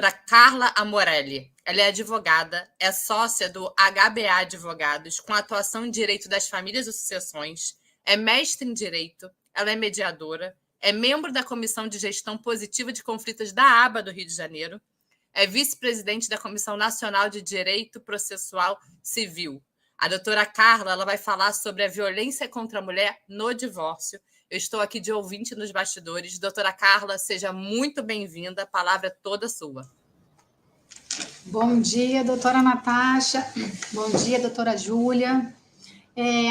para Carla Amorelli. Ela é advogada, é sócia do HBA Advogados, com atuação em direito das famílias e sucessões, é mestre em direito, ela é mediadora, é membro da Comissão de Gestão Positiva de Conflitos da ABA do Rio de Janeiro, é vice-presidente da Comissão Nacional de Direito Processual Civil. A doutora Carla ela vai falar sobre a violência contra a mulher no divórcio. Eu estou aqui de ouvinte nos bastidores. Doutora Carla, seja muito bem-vinda. A palavra é toda sua. Bom dia, doutora Natasha. Bom dia, doutora Júlia.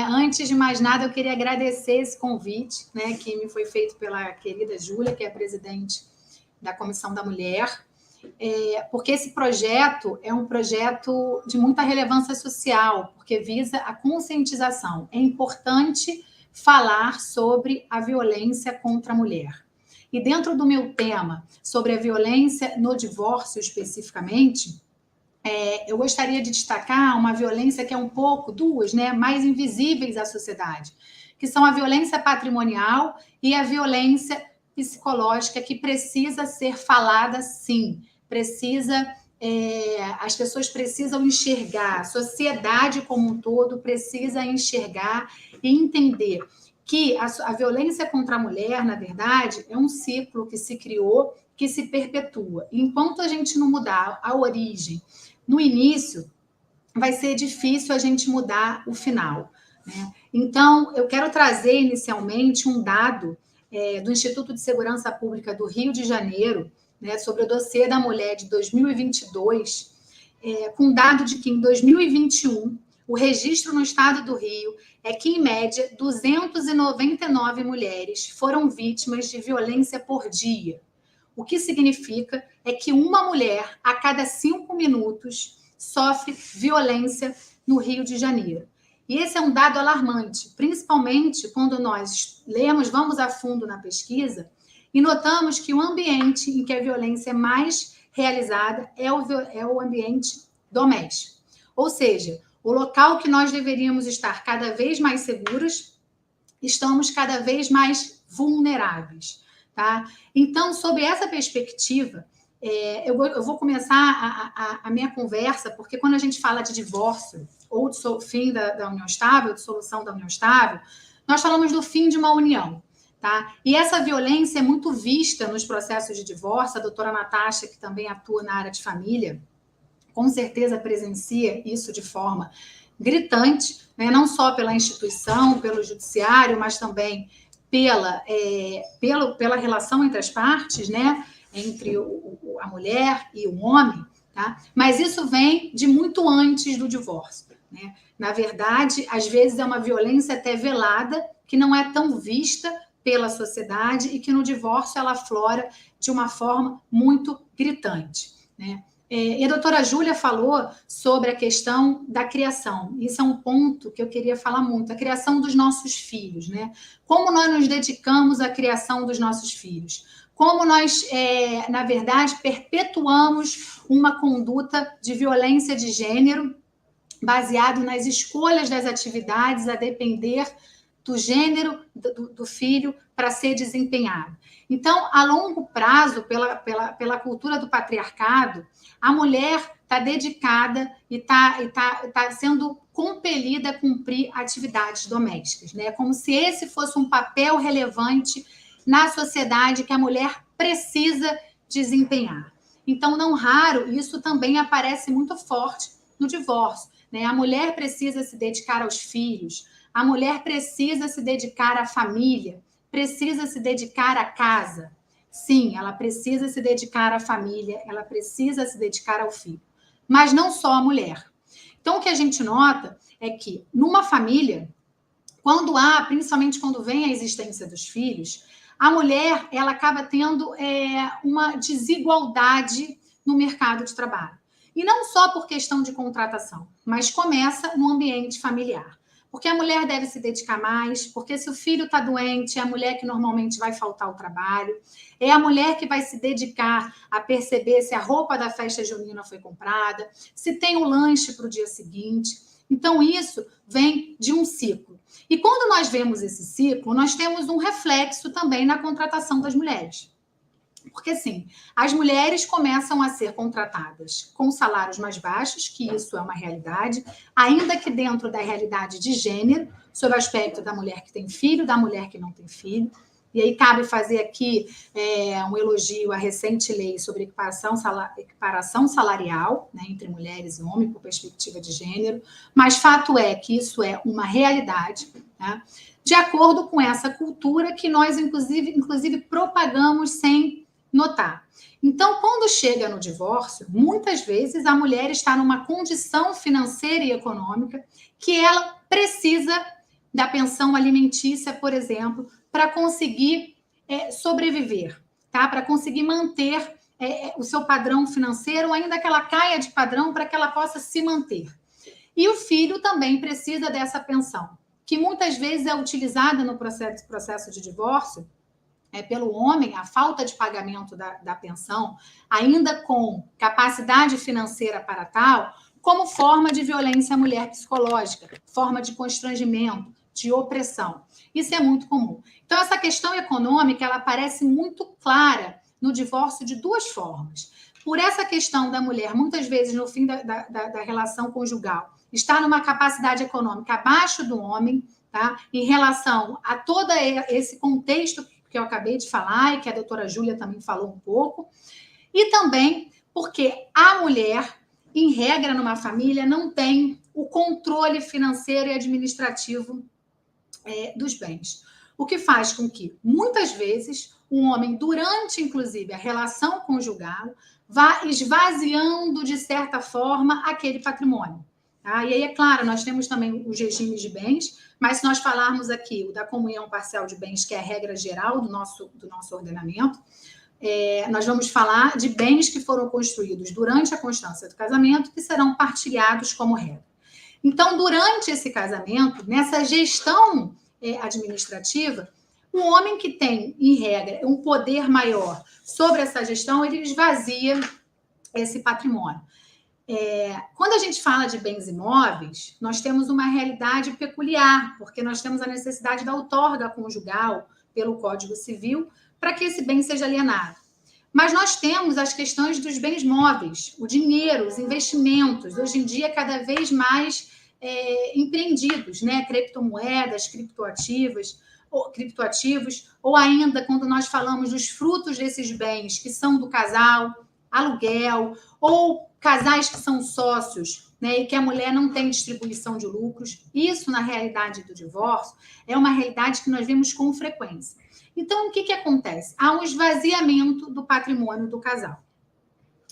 Antes de mais nada, eu queria agradecer esse convite, né, que me foi feito pela querida Júlia, que é a presidente da Comissão da Mulher, porque esse projeto é um projeto de muita relevância social, porque visa a conscientização. É importante falar sobre a violência contra a mulher. E dentro do meu tema sobre a violência no divórcio especificamente, eu gostaria de destacar uma violência que é um pouco, duas, né, mais invisíveis à sociedade, que são a violência patrimonial e a violência psicológica, que precisa ser falada sim, as pessoas precisam enxergar, a sociedade como um todo precisa enxergar e entender que a violência contra a mulher, na verdade, é um ciclo que se criou, que se perpetua. Enquanto a gente não mudar a origem no início, vai ser difícil a gente mudar o final, né? Então, eu quero trazer inicialmente um dado do Instituto de Segurança Pública do Rio de Janeiro, né, sobre o dossiê da mulher de 2022, com dado de que em 2021, o registro no estado do Rio é que, em média, 299 mulheres foram vítimas de violência por dia. O que significa é que uma mulher a cada 5 minutos sofre violência no Rio de Janeiro. E esse é um dado alarmante, principalmente quando nós vamos a fundo na pesquisa e notamos que o ambiente em que a violência é mais realizada é o ambiente doméstico. Ou seja, o local que nós deveríamos estar cada vez mais seguros, estamos cada vez mais vulneráveis. Tá? Então, sob essa perspectiva, eu vou começar a minha conversa, porque quando a gente fala de divórcio, ou de fim da união estável, de solução da união estável, nós falamos do fim de uma união. Tá? E essa violência é muito vista nos processos de divórcio. A doutora Natasha, que também atua na área de família, com certeza presencia isso de forma gritante, né? Não só pela instituição, pelo judiciário, mas também pela relação entre as partes, né? Entre a mulher e o homem, tá? Mas isso vem de muito antes do divórcio, né? Na verdade, às vezes é uma violência até velada, que não é tão vista pela sociedade e que no divórcio ela aflora de uma forma muito gritante, né? E a doutora Júlia falou sobre a questão da criação. Isso é um ponto que eu queria falar muito, a criação dos nossos filhos, né? Como nós nos dedicamos à criação dos nossos filhos. Como nós, na verdade, perpetuamos uma conduta de violência de gênero baseado nas escolhas das atividades a depender do gênero do filho para ser desempenhado. Então, a longo prazo, pela cultura do patriarcado, a mulher está dedicada e está sendo compelida a cumprir atividades domésticas, né? Como se esse fosse um papel relevante na sociedade que a mulher precisa desempenhar. Então, não raro, isso também aparece muito forte no divórcio, né? A mulher precisa se dedicar aos filhos, a mulher precisa se dedicar à família, precisa se dedicar à casa. Sim, ela precisa se dedicar à família, ela precisa se dedicar ao filho. Mas não só a mulher. Então, o que a gente nota é que, numa família, principalmente quando vem a existência dos filhos, a mulher ela acaba tendo uma desigualdade no mercado de trabalho. E não só por questão de contratação, mas começa no ambiente familiar. Porque a mulher deve se dedicar mais, porque se o filho está doente, é a mulher que normalmente vai faltar ao trabalho, é a mulher que vai se dedicar a perceber se a roupa da festa junina foi comprada, se tem o lanche para o dia seguinte. Então, isso vem de um ciclo. E quando nós vemos esse ciclo, nós temos um reflexo também na contratação das mulheres. Porque, assim, as mulheres começam a ser contratadas com salários mais baixos, que isso é uma realidade, ainda que dentro da realidade de gênero, sob o aspecto da mulher que tem filho, da mulher que não tem filho. E aí cabe fazer aqui um elogio à recente lei sobre equiparação salarial, né, entre mulheres e homens, por perspectiva de gênero. Mas fato é que isso é uma realidade, né, de acordo com essa cultura que nós, inclusive propagamos sem notar. Então, quando chega no divórcio, muitas vezes a mulher está numa condição financeira e econômica que ela precisa da pensão alimentícia, por exemplo, para conseguir sobreviver, tá? Para conseguir manter o seu padrão financeiro, ainda que ela caia de padrão, para que ela possa se manter. E o filho também precisa dessa pensão, que muitas vezes é utilizada no processo de divórcio pelo homem, a falta de pagamento da pensão, ainda com capacidade financeira para tal, como forma de violência à mulher psicológica, forma de constrangimento, de opressão. Isso é muito comum. Então, essa questão econômica, ela aparece muito clara no divórcio de duas formas. Por essa questão da mulher, muitas vezes, no fim da relação conjugal, estar numa capacidade econômica abaixo do homem, tá? Em relação a todo esse contexto que eu acabei de falar e que a doutora Júlia também falou um pouco, e também porque a mulher, em regra, numa família, não tem o controle financeiro e administrativo dos bens. O que faz com que, muitas vezes, um homem, durante, inclusive, a relação conjugal, vá esvaziando, de certa forma, aquele patrimônio. Tá? E aí, é claro, nós temos também os regimes de bens, mas se nós falarmos aqui o da comunhão parcial de bens, que é a regra geral do nosso ordenamento, nós vamos falar de bens que foram construídos durante a constância do casamento, que serão partilhados como regra. Então, durante esse casamento, nessa gestão administrativa, o homem que tem, em regra, um poder maior sobre essa gestão, ele esvazia esse patrimônio. Quando a gente fala de bens imóveis, nós temos uma realidade peculiar, porque nós temos a necessidade da outorga conjugal pelo Código Civil para que esse bem seja alienado. Mas nós temos as questões dos bens móveis, o dinheiro, os investimentos, hoje em dia cada vez mais empreendidos, né? Criptomoedas, criptoativos, ou ainda quando nós falamos dos frutos desses bens que são do casal, aluguel, ou casais que são sócios, né, e que a mulher não tem distribuição de lucros. Isso, na realidade do divórcio, é uma realidade que nós vemos com frequência. Então, o que acontece? Há um esvaziamento do patrimônio do casal.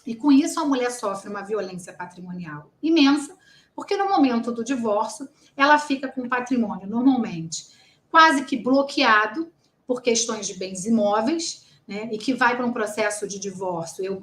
E com isso, a mulher sofre uma violência patrimonial imensa, porque no momento do divórcio, ela fica com o patrimônio, normalmente, quase que bloqueado por questões de bens imóveis, né, e que vai para um processo de divórcio.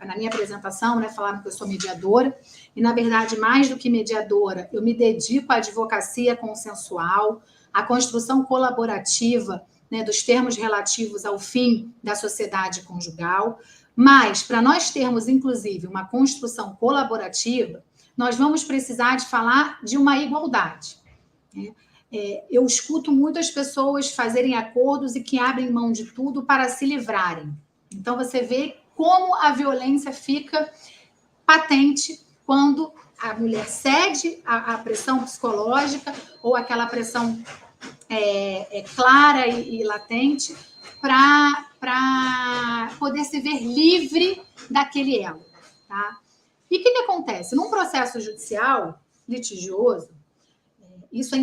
Na minha apresentação, né, falaram que eu sou mediadora, e, na verdade, mais do que mediadora, eu me dedico à advocacia consensual, à construção colaborativa, né, dos termos relativos ao fim da sociedade conjugal. Mas, para nós termos, inclusive, uma construção colaborativa, nós vamos precisar de falar de uma igualdade, né? Eu escuto muitas pessoas fazerem acordos e que abrem mão de tudo para se livrarem. Então, você vê como a violência fica patente quando a mulher cede à pressão psicológica ou aquela pressão clara e latente para poder se ver livre daquele elo. Tá? E o que acontece? Num processo judicial litigioso, isso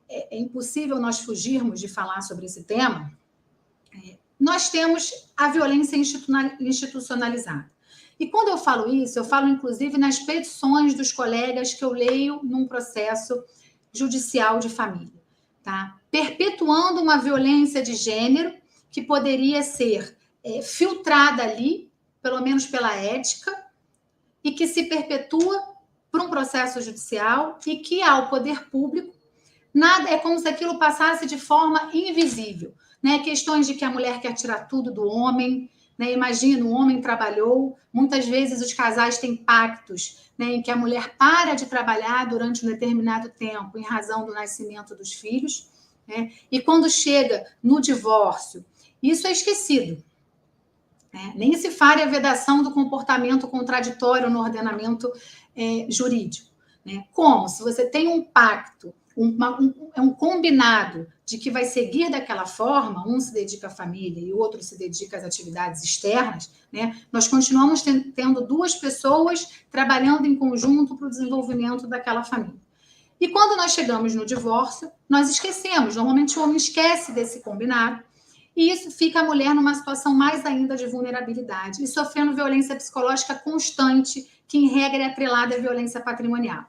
é impossível nós fugirmos de falar sobre esse tema, nós temos a violência institucionalizada. E quando eu falo isso, eu falo inclusive nas petições dos colegas que eu leio num processo judicial de família, tá? Perpetuando uma violência de gênero que poderia ser filtrada ali, pelo menos pela ética, e que se perpetua por um processo judicial e que ao poder público nada, é como se aquilo passasse de forma invisível, né? Questões de que a mulher quer tirar tudo do homem, né? Imagina, o homem trabalhou, muitas vezes os casais têm pactos, né, em que a mulher para de trabalhar durante um determinado tempo em razão do nascimento dos filhos, né? E quando chega no divórcio, isso é esquecido. né? Nem se fale a vedação do comportamento contraditório no ordenamento jurídico, né? Como? Se você tem um pacto, um combinado de que vai seguir daquela forma, um se dedica à família e o outro se dedica às atividades externas, né? Nós continuamos tendo duas pessoas trabalhando em conjunto para o desenvolvimento daquela família. E quando nós chegamos no divórcio, nós esquecemos. Normalmente o homem esquece desse combinado e isso fica a mulher numa situação mais ainda de vulnerabilidade e sofrendo violência psicológica constante, que em regra é atrelada à violência patrimonial.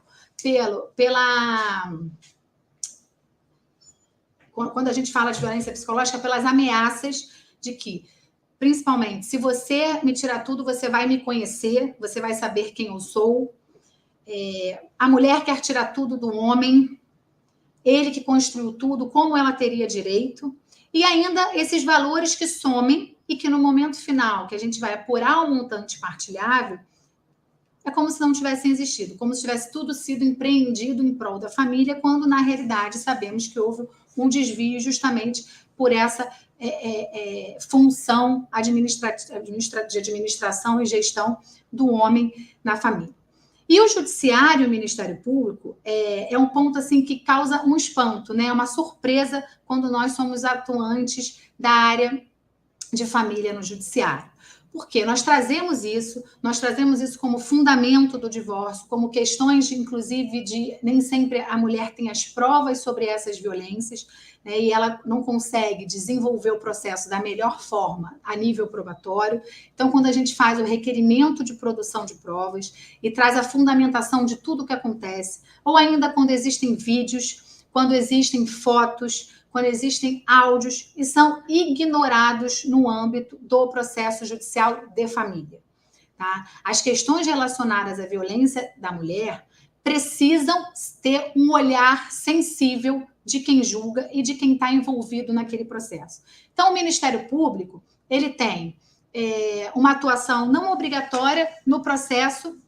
Quando a gente fala de violência psicológica, pelas ameaças de que, principalmente, se você me tirar tudo, você vai me conhecer, você vai saber quem eu sou. A mulher quer tirar tudo do homem, ele que construiu tudo, como ela teria direito. E ainda esses valores que somem e que no momento final, que a gente vai apurar o montante partilhável, é como se não tivessem existido, como se tivesse tudo sido empreendido em prol da família, quando na realidade sabemos que houve um desvio justamente por essa função de administração e gestão do homem na família. E o judiciário e o Ministério Público é um ponto assim que causa um espanto, né? Uma surpresa quando nós somos atuantes da área de família no judiciário. Porque nós trazemos isso como fundamento do divórcio, como questões, inclusive, de nem sempre a mulher tem as provas sobre essas violências, né, e ela não consegue desenvolver o processo da melhor forma a nível probatório. Então, quando a gente faz o requerimento de produção de provas e traz a fundamentação de tudo o que acontece, ou ainda quando existem vídeos, quando existem fotos, quando existem áudios e são ignorados no âmbito do processo judicial de família. Tá? As questões relacionadas à violência da mulher precisam ter um olhar sensível de quem julga e de quem está envolvido naquele processo. Então, o Ministério Público ele tem uma atuação não obrigatória no processo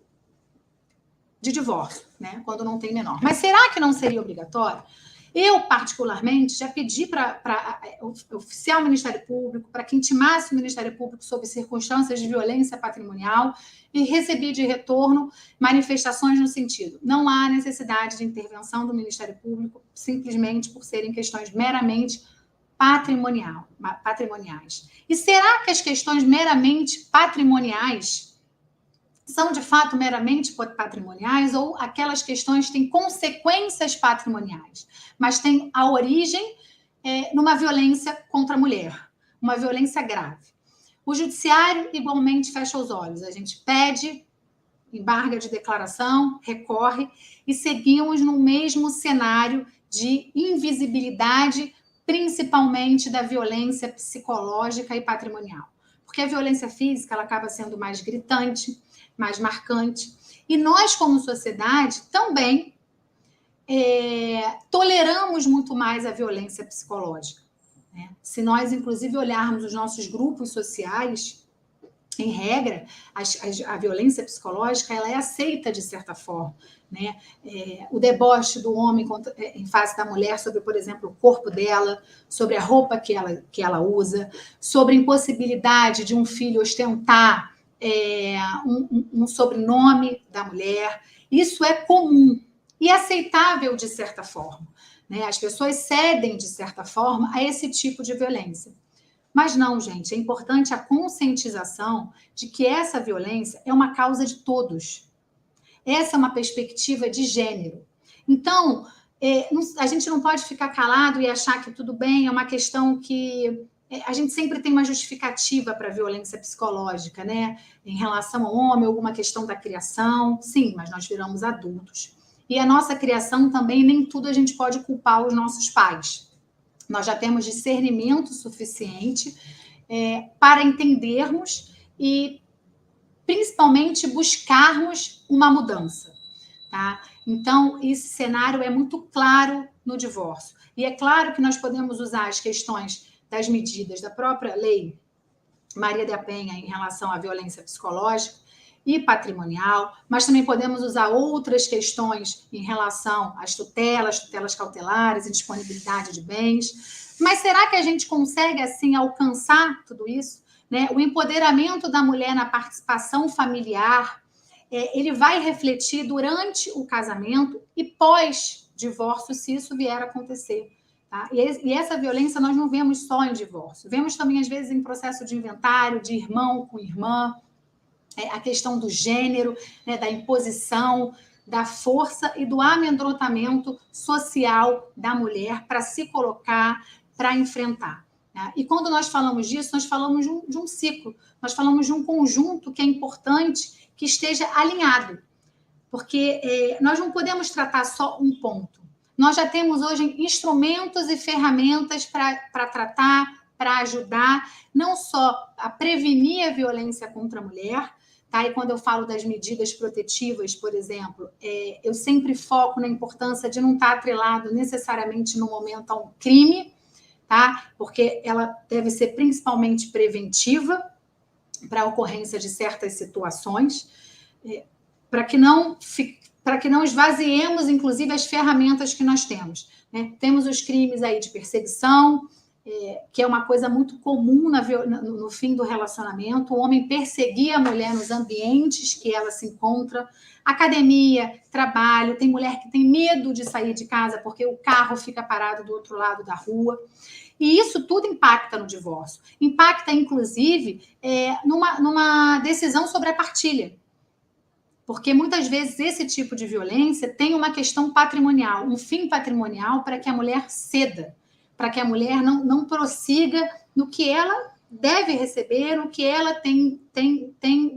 de divórcio, né? Quando não tem menor. Mas será que não seria obrigatório? Eu, particularmente, já pedi para oficiar o Ministério Público, para que intimasse o Ministério Público sobre circunstâncias de violência patrimonial e recebi de retorno manifestações no sentido: não há necessidade de intervenção do Ministério Público simplesmente por serem questões meramente patrimoniais. E será que as questões meramente patrimoniais são, de fato, meramente patrimoniais ou aquelas questões têm consequências patrimoniais, mas têm a origem numa violência contra a mulher, uma violência grave? O judiciário, igualmente, fecha os olhos. A gente pede, embarga de declaração, recorre e seguimos no mesmo cenário de invisibilidade, principalmente da violência psicológica e patrimonial. Porque a violência física ela acaba sendo mais gritante, mais marcante. E nós, como sociedade, também toleramos muito mais a violência psicológica, né? Se nós, inclusive, olharmos os nossos grupos sociais, em regra, a violência psicológica ela é aceita de certa forma, né? O deboche do homem em face da mulher sobre, por exemplo, o corpo dela, sobre a roupa que ela usa, sobre a impossibilidade de um filho ostentar um sobrenome da mulher. Isso é comum e aceitável de certa forma, né? As pessoas cedem de certa forma a esse tipo de violência. Mas não, gente, é importante a conscientização de que essa violência é uma causa de todos. Essa é uma perspectiva de gênero. Então, a gente não pode ficar calado e achar que tudo bem, é uma questão que a gente sempre tem uma justificativa para a violência psicológica, né? Em relação ao homem, alguma questão da criação. Sim, mas nós viramos adultos. E a nossa criação também, nem tudo a gente pode culpar os nossos pais. Nós já temos discernimento suficiente para entendermos e, principalmente, buscarmos uma mudança. Tá? Então, esse cenário é muito claro no divórcio. E é claro que nós podemos usar as questões das medidas da própria lei Maria da Penha em relação à violência psicológica e patrimonial, mas também podemos usar outras questões em relação às tutelas cautelares, indisponibilidade de bens. Mas será que a gente consegue, assim, alcançar tudo isso? né? O empoderamento da mulher na participação familiar, ele vai refletir durante o casamento e pós-divórcio, se isso vier a acontecer. Tá? E essa violência nós não vemos só em divórcio, vemos também, às vezes, em processo de inventário, de irmão com irmã, a questão do gênero, né, da imposição, da força e do amedrontamento social da mulher para se colocar, para enfrentar. Né? E quando nós falamos disso, nós falamos de um ciclo, nós falamos de um conjunto que é importante que esteja alinhado, porque nós não podemos tratar só um ponto. Nós já temos hoje instrumentos e ferramentas para tratar, para ajudar, não só a prevenir a violência contra a mulher, tá? E quando eu falo das medidas protetivas, por exemplo, eu sempre foco na importância de não estar atrelado necessariamente no momento a um crime, tá? Porque ela deve ser principalmente preventiva para a ocorrência de certas situações, para que não esvaziemos, inclusive, as ferramentas que nós temos. Né? Temos os crimes aí de perseguição, que é uma coisa muito comum no fim do relacionamento, o homem perseguir a mulher nos ambientes que ela se encontra, academia, trabalho, tem mulher que tem medo de sair de casa porque o carro fica parado do outro lado da rua. E isso tudo impacta no divórcio. Impacta, inclusive, numa decisão sobre a partilha. Porque muitas vezes esse tipo de violência tem uma questão patrimonial, um fim patrimonial para que a mulher ceda, para que a mulher não prossiga no que ela deve receber, no que ela tem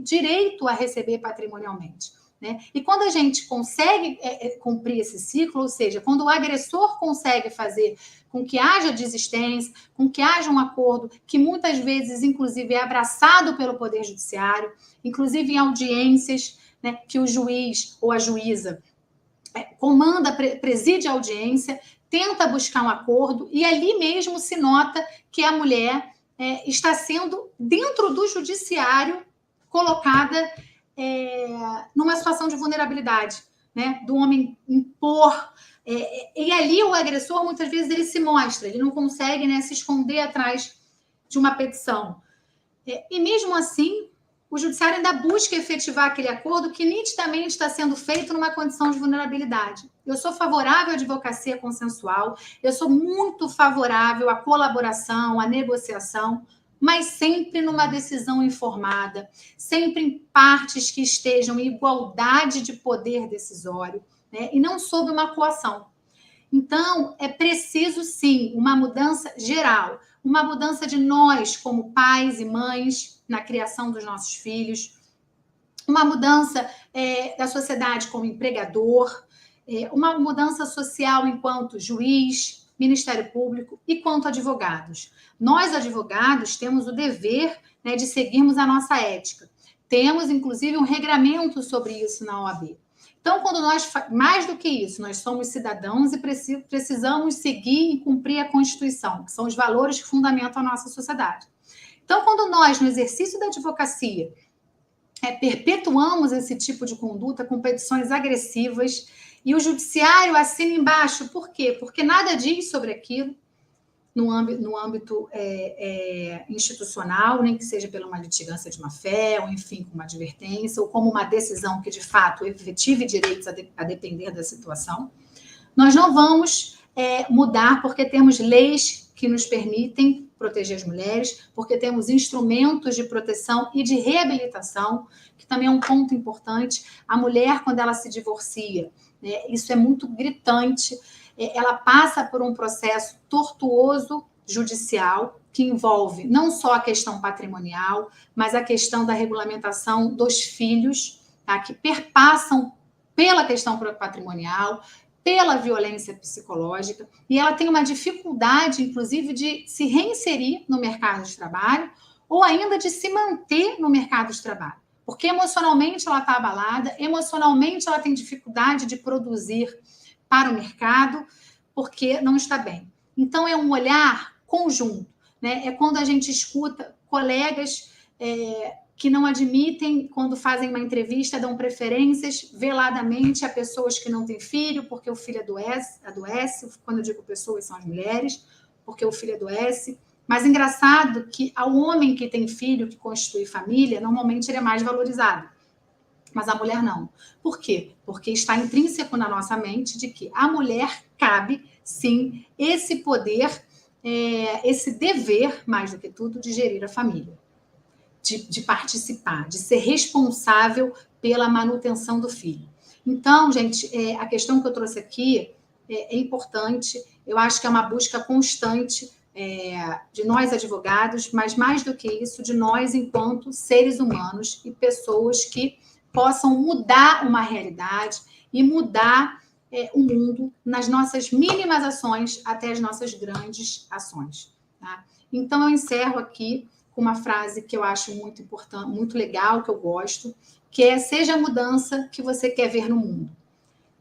direito a receber patrimonialmente. Né? E quando a gente consegue cumprir esse ciclo, ou seja, quando o agressor consegue fazer com que haja desistência, com que haja um acordo, que muitas vezes, inclusive, é abraçado pelo Poder Judiciário, inclusive em audiências, né, que o juiz ou a juíza comanda, preside a audiência, tenta buscar um acordo, e ali mesmo se nota que a mulher está sendo, dentro do judiciário, colocada numa situação de vulnerabilidade, né, do homem impor. E ali o agressor, muitas vezes, ele se mostra, ele não consegue, né, se esconder atrás de uma petição. E mesmo assim, o judiciário ainda busca efetivar aquele acordo que nitidamente está sendo feito numa condição de vulnerabilidade. Eu sou favorável à advocacia consensual, eu sou muito favorável à colaboração, à negociação, mas sempre numa decisão informada, sempre em partes que estejam em igualdade de poder decisório, né, e não sob uma coação. Então, é preciso, sim, uma mudança geral, uma mudança de nós, como pais e mães, na criação dos nossos filhos, uma mudança da sociedade como empregador, uma mudança social enquanto juiz, Ministério Público e quanto advogados. Nós, advogados, temos o dever, né, de seguirmos a nossa ética. Temos, inclusive, um regramento sobre isso na OAB. Então, quando nós, mais do que isso, nós somos cidadãos e precisamos seguir e cumprir a Constituição, que são os valores que fundamentam a nossa sociedade. Então, quando nós, no exercício da advocacia, perpetuamos esse tipo de conduta com petições agressivas e o judiciário assina embaixo, por quê? Porque nada diz sobre aquilo no âmbito institucional, nem que seja pela uma litigância de má-fé, ou enfim, com uma advertência, ou como uma decisão que, de fato, efetive direitos a depender da situação. Nós não vamos mudar porque temos leis que nos permitem proteger as mulheres, porque temos instrumentos de proteção e de reabilitação, que também é um ponto importante. A mulher, quando ela se divorcia, né, isso é muito gritante, ela passa por um processo tortuoso judicial, que envolve não só a questão patrimonial, mas a questão da regulamentação dos filhos, tá, que perpassam pela questão patrimonial, pela violência psicológica, e ela tem uma dificuldade, inclusive, de se reinserir no mercado de trabalho ou ainda de se manter no mercado de trabalho. Porque emocionalmente ela está abalada, emocionalmente ela tem dificuldade de produzir para o mercado, porque não está bem. Então, é um olhar conjunto, né? É quando a gente escuta colegas que não admitem, quando fazem uma entrevista, dão preferências veladamente a pessoas que não têm filho, porque o filho adoece. Quando eu digo pessoas, são as mulheres, porque o filho adoece. Mas engraçado que o homem que tem filho, que constitui família, normalmente ele é mais valorizado. Mas a mulher não. Por quê? Porque está intrínseco na nossa mente de que a mulher cabe, sim, esse poder, esse dever, mais do que tudo, de gerir a família, de participar, de ser responsável pela manutenção do filho. Então, gente, a questão que eu trouxe aqui é importante. Eu acho que é uma busca constante de nós advogados, mas mais do que isso, de nós enquanto seres humanos e pessoas que possam mudar uma realidade e mudar o mundo nas nossas mínimas ações até as nossas grandes ações. Tá? Então, eu encerro aqui com uma frase que eu acho muito importante, muito legal, que eu gosto, que é: seja a mudança que você quer ver no mundo.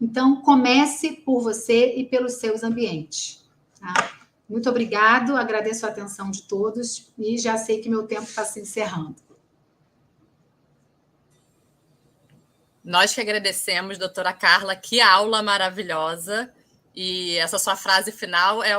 Então, comece por você e pelos seus ambientes. Tá? Muito obrigado, agradeço a atenção de todos e já sei que meu tempo está se encerrando. Nós que agradecemos, doutora Carla, que aula maravilhosa. E essa sua frase final é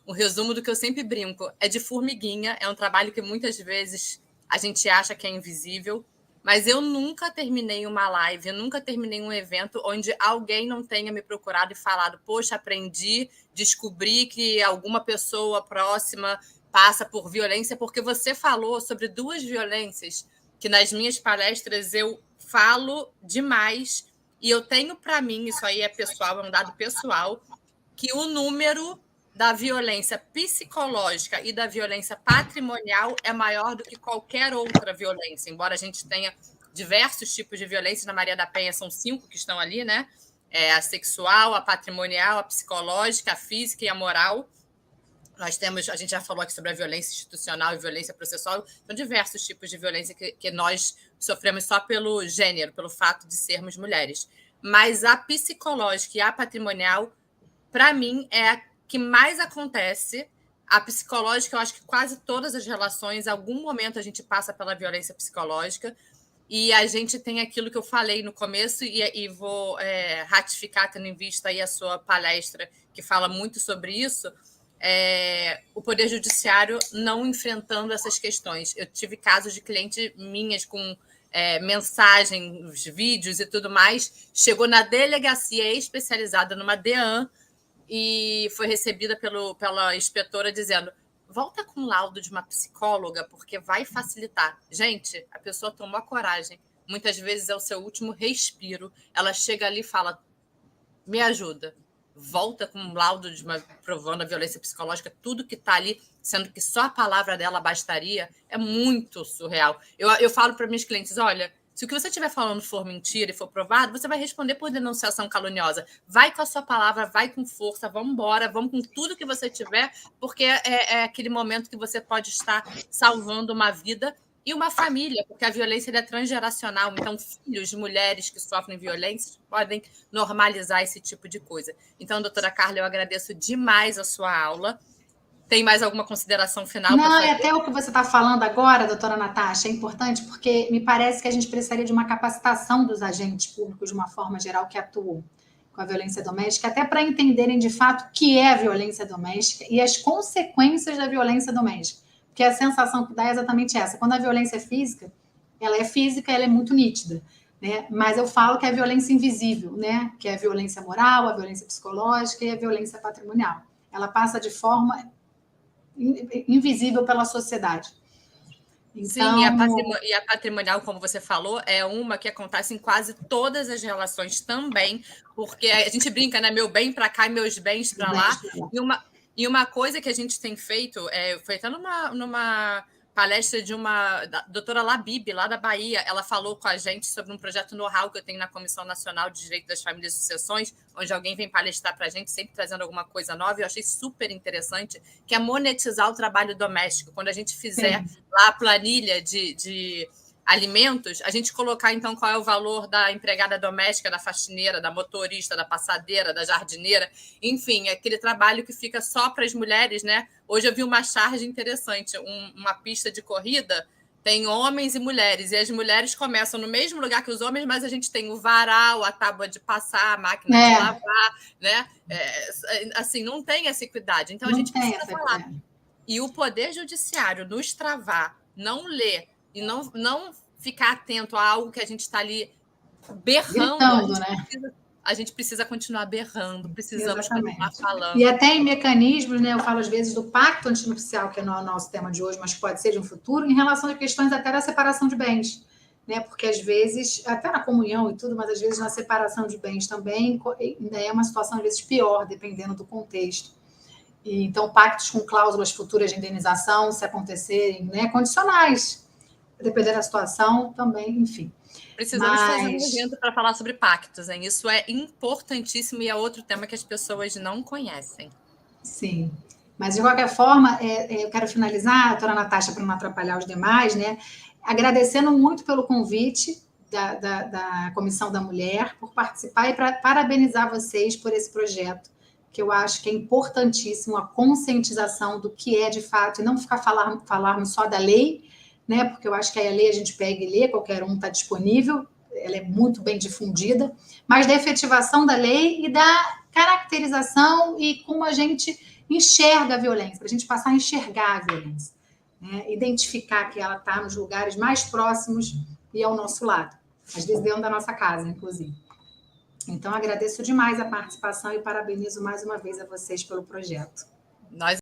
um resumo do que eu sempre brinco. É de formiguinha, é um trabalho que muitas vezes a gente acha que é invisível, mas eu nunca terminei uma live, eu nunca terminei um evento onde alguém não tenha me procurado e falado: poxa, aprendi, descobri que alguma pessoa próxima passa por violência, porque você falou sobre 2 violências que nas minhas palestras eu falo demais, e eu tenho para mim, isso aí é pessoal, é um dado pessoal, que o número da violência psicológica e da violência patrimonial é maior do que qualquer outra violência, embora a gente tenha diversos tipos de violência. Na Maria da Penha são 5 que estão ali, né? A sexual, a patrimonial, a psicológica, a física e a moral. Nós temos, a gente já falou aqui sobre a violência institucional e violência processual, são diversos tipos de violência que nós sofremos só pelo gênero, pelo fato de sermos mulheres. Mas a psicológica e a patrimonial, para mim, é a que mais acontece. A psicológica, eu acho que quase todas as relações, em algum momento a gente passa pela violência psicológica, e a gente tem aquilo que eu falei no começo, e vou ratificar, tendo em vista aí a sua palestra, que fala muito sobre isso. O Poder Judiciário não enfrentando essas questões. Eu tive casos de clientes minhas com mensagens, vídeos e tudo mais, chegou na delegacia especializada, numa DEAN, e foi recebida pela inspetora dizendo: volta com o laudo de uma psicóloga, porque vai facilitar. Gente, a pessoa tomou a coragem. Muitas vezes é o seu último respiro. Ela chega ali e fala: me ajuda. Volta com um laudo provando a violência psicológica, tudo que está ali, sendo que só a palavra dela bastaria. É muito surreal. Eu falo para meus clientes: olha, se o que você estiver falando for mentira e for provado, você vai responder por denunciação caluniosa. Vai com a sua palavra, vai com força, vamos embora, vamos com tudo que você tiver, porque é aquele momento que você pode estar salvando uma vida e uma família, porque a violência é transgeracional. Então, filhos de mulheres que sofrem violência podem normalizar esse tipo de coisa. Então, doutora Carla, eu agradeço demais a sua aula. Tem mais alguma consideração final? Não, e até o que você está falando agora, doutora Natasha, é importante, porque me parece que a gente precisaria de uma capacitação dos agentes públicos, de uma forma geral, que atuam com a violência doméstica, até para entenderem de fato o que é a violência doméstica e as consequências da violência doméstica. Porque a sensação que dá é exatamente essa. Quando a violência é física, ela é muito nítida, né? Mas eu falo que é a violência invisível, né? Que é a violência moral, a violência psicológica e a violência patrimonial. Ela passa de forma invisível pela sociedade. Então... Sim, e a patrimonial, como você falou, é uma que acontece em quase todas as relações também, porque a gente brinca, né? Meu bem para cá e meus bens para lá. E uma coisa que a gente tem feito, foi até numa palestra da doutora Labib, lá da Bahia, ela falou com a gente sobre um projeto know-how que eu tenho na Comissão Nacional de Direito das Famílias e Sucessões, onde alguém vem palestrar para a gente, sempre trazendo alguma coisa nova, e eu achei super interessante, que é monetizar o trabalho doméstico. Quando a gente fizer lá a planilha de alimentos, a gente colocar, então, qual é o valor da empregada doméstica, da faxineira, da motorista, da passadeira, da jardineira, enfim, aquele trabalho que fica só para as mulheres, né? Hoje eu vi uma charge interessante, uma pista de corrida, tem homens e mulheres, e as mulheres começam no mesmo lugar que os homens, mas a gente tem o varal, a tábua de passar, a máquina de lavar, né? Assim, não tem essa equidade. Então, a gente precisa falar. e o Poder Judiciário nos travar, não ler e não ficar atento a algo que a gente está ali berrando, Gritando, né? a gente precisa continuar berrando, precisamos continuar Exatamente. falando. E até em mecanismos, né? Eu falo às vezes do pacto antinupcial, que não é o nosso tema de hoje, mas pode ser de um futuro, em relação a questões até da separação de bens. Né? Porque às vezes, até na comunhão e tudo, mas às vezes na separação de bens também é uma situação às vezes pior, dependendo do contexto. E, então, pactos com cláusulas futuras de indenização, se acontecerem, né? Condicionais, dependendo da situação, também, enfim. Precisamos fazer um evento para falar sobre pactos, hein? Isso é importantíssimo e é outro tema que as pessoas não conhecem. Sim. Mas, de qualquer forma, eu quero finalizar, doutora Natasha, para não atrapalhar os demais, né? Agradecendo muito pelo convite da Comissão da Mulher, por participar e para parabenizar vocês por esse projeto, que eu acho que é importantíssimo, a conscientização do que é de fato, e não ficar falarmos só da lei, né? Porque eu acho que a lei a gente pega e lê, qualquer um está disponível, ela é muito bem difundida, mas da efetivação da lei e da caracterização e como a gente enxerga a violência, para a gente passar a enxergar a violência, né? Identificar que ela está nos lugares mais próximos e ao nosso lado, às vezes dentro da nossa casa, inclusive. Então, agradeço demais a participação e parabenizo mais uma vez a vocês pelo projeto. Nós